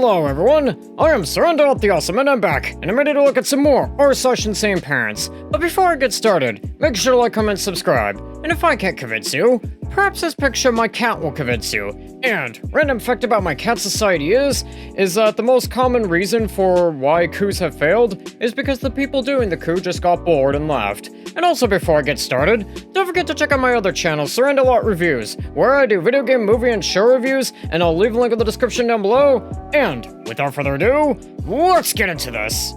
Hello everyone, I am Surrender the Awesome and I'm back, and I'm ready to look at some more Insane Parents. But before I get started, make sure to like, comment, subscribe, and if I can't convince you, perhaps this picture of my cat will convince you. And, random fact about my cat society is that the most common reason for why coups have failed is because the people doing the coup just got bored and left. And also before I get started, don't forget to check out my other channel, Surrender Reviews, where I do video game, movie, and show reviews, and I'll leave a link in the description down below. And, without further ado, let's get into this!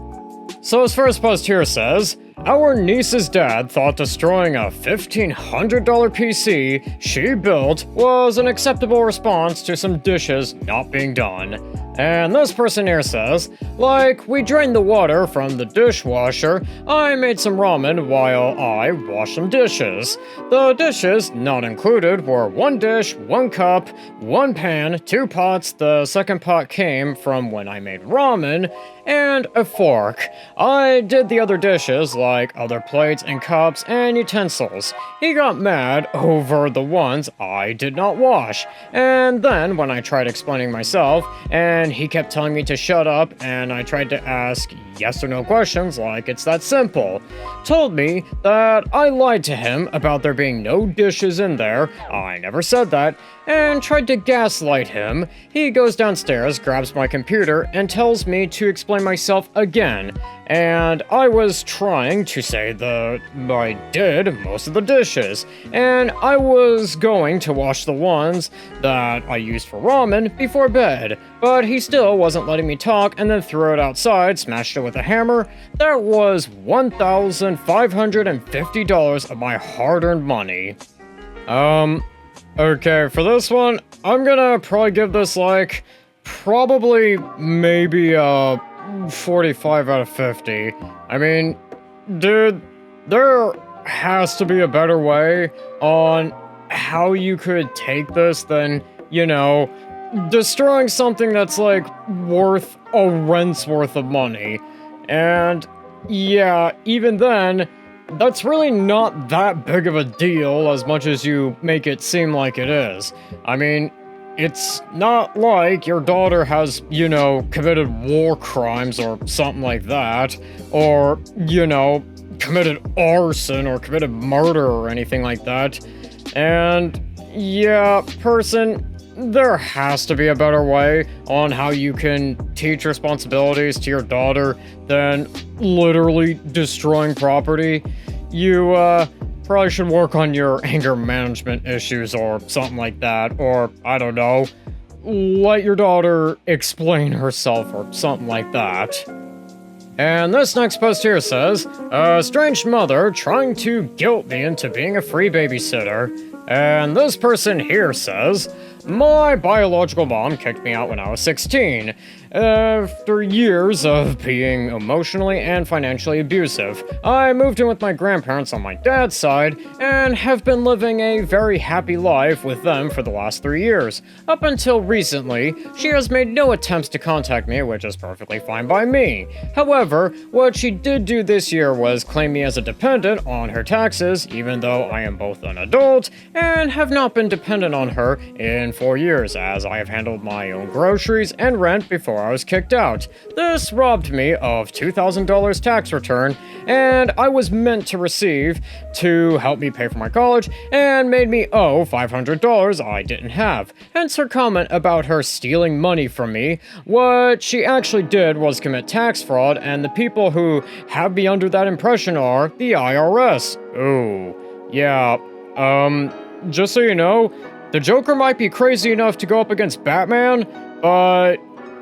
So as first post here says, our niece's dad thought destroying a $1,500 PC she built was an acceptable response to some dishes not being done. And this person here says, like, we drained the water from the dishwasher, I made some ramen while I washed some dishes. The dishes, not included, were 1 dish, 1 cup, 1 pan, 2 pots, the second pot came from when I made ramen, and a fork. I did the other dishes, like other plates and cups and utensils. He got mad over the ones I did not wash. And then, when I tried explaining myself, and he kept telling me to shut up, and I tried to ask yes or no questions like it's that simple. Told me that I lied to him about there being no dishes in there, I never said that, and tried to gaslight him. He goes downstairs, grabs my computer, and tells me to explain myself again. And I was trying to say that I did most of the dishes, and I was going to wash the ones that I used for ramen before bed, but he still wasn't letting me talk and then threw it outside, smashed it with a hammer. That was $1,550 of my hard-earned money. Okay, for this one, I'm gonna probably give this, like, maybe 45 out of 50. I mean, dude, there has to be a better way on how you could take this than, you know, destroying something that's, like, worth a rent's worth of money. And, yeah, even then, that's really not that big of a deal as much as you make it seem like it is. I mean, it's not like your daughter has, you know, committed war crimes or something like that, or, you know, committed arson or committed murder or anything like that. And, yeah, person, there has to be a better way on how you can teach responsibilities to your daughter than literally destroying property. You, probably should work on your anger management issues or something like that, or, I don't know, let your daughter explain herself or something like that. And this next post here says, a estranged mother trying to guilt me into being a free babysitter. And this person here says, my biological mom kicked me out when I was 16, after years of being emotionally and financially abusive. I moved in with my grandparents on my dad's side, and have been living a very happy life with them for the last 3 years. Up until recently, she has made no attempts to contact me, which is perfectly fine by me. However, what she did do this year was claim me as a dependent on her taxes, even though I am both an adult, and have not been dependent on her in 4 years, as I have handled my own groceries and rent before I was kicked out. This robbed me of $2,000 tax return, and I was meant to receive to help me pay for my college, and made me owe $500 I didn't have. Hence her comment about her stealing money from me. What she actually did was commit tax fraud, and the people who have me under that impression are the IRS. Ooh, yeah, just so you know, the Joker might be crazy enough to go up against Batman, but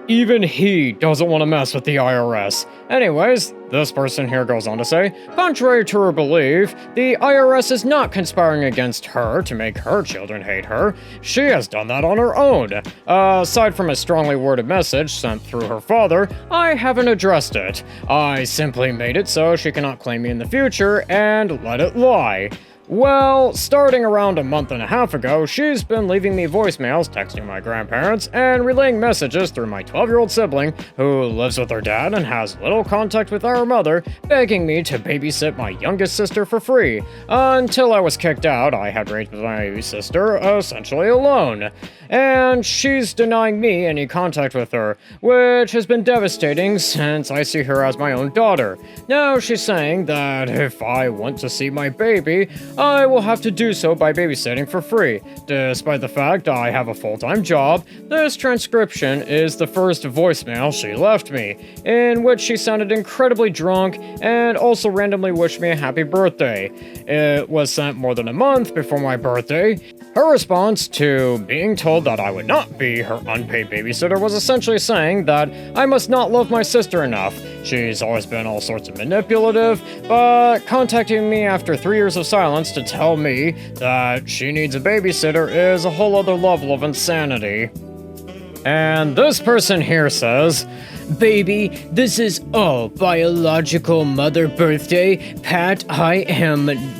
even he doesn't want to mess with the IRS. Anyways, this person here goes on to say, contrary to her belief, the IRS is not conspiring against her to make her children hate her. She has done that on her own. Aside from a strongly worded message sent through her father, I haven't addressed it. I simply made it so she cannot claim me in the future and let it lie. Well, starting around a month and a half ago, she's been leaving me voicemails, texting my grandparents, and relaying messages through my 12-year-old sibling, who lives with her dad and has little contact with our mother, begging me to babysit my youngest sister for free. Until I was kicked out, I had raised my sister essentially alone. And she's denying me any contact with her, which has been devastating since I see her as my own daughter. Now she's saying that if I want to see my baby, I will have to do so by babysitting for free. Despite the fact I have a full-time job, this transcription is the first voicemail she left me, in which she sounded incredibly drunk and also randomly wished me a happy birthday. It was sent more than a month before my birthday. Her response to being told that I would not be her unpaid babysitter was essentially saying that I must not love my sister enough. She's always been all sorts of manipulative, but contacting me after 3 years of silence to tell me that she needs a babysitter is a whole other level of insanity. And this person here says, "Baby, this is all biological mother birthday. Pat, I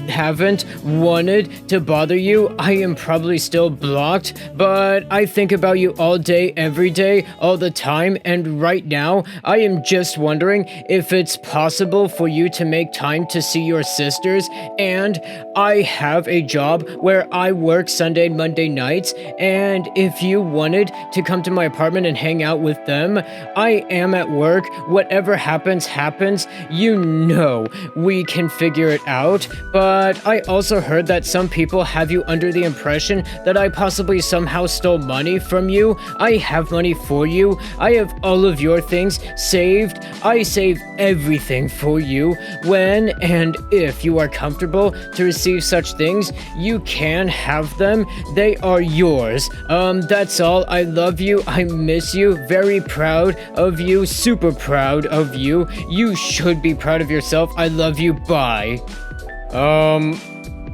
haven't wanted to bother you. I am probably still blocked, but I think about you all day, every day, all the time, and right now, I am just wondering if it's possible for you to make time to see your sisters, and I have a job where I work Sunday and Monday nights, and if you wanted to come to my apartment and hang out with them, I am at work. Whatever happens, happens. You know we can figure it out. But I also heard that some people have you under the impression that I possibly somehow stole money from you. I have money for you. I have all of your things saved. I save everything for you. When and if you are comfortable to receive such things, you can have them. They are yours. That's all. I love you. I miss you. Very proud of you. Super proud of you. You should be proud of yourself. I love you. Bye."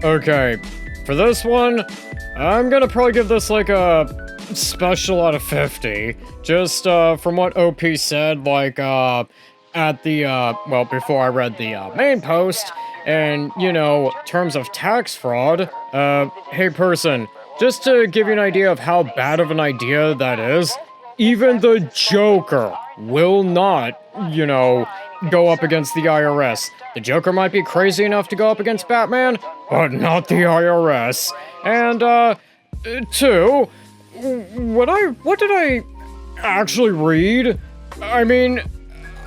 Okay. For this one, I'm gonna probably give this like a special out of 50. Just, from what OP said, like, at the, well, before I read the, main post, and, you know, terms of tax fraud, hey person, just to give you an idea of how bad of an idea that is, even the Joker will not, you know, go up against the IRS. The Joker might be crazy enough to go up against Batman, but not the IRS. And, two, what did I actually read? I mean,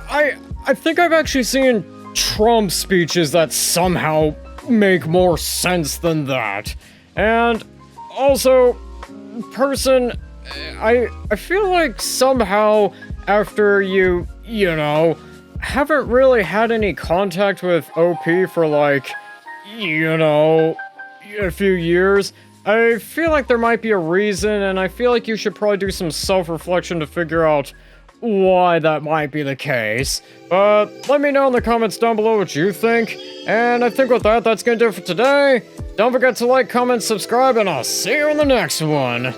I think I've actually seen Trump speeches that somehow make more sense than that. And also, person, I feel like somehow after you know, haven't really had any contact with OP for like, you know, a few years, I feel like there might be a reason, and I feel like you should probably do some self-reflection to figure out why that might be the case. But let me know in the comments down below what you think, and I think with that, that's gonna do it for today. Don't forget to like, comment, subscribe, and I'll see you in the next one.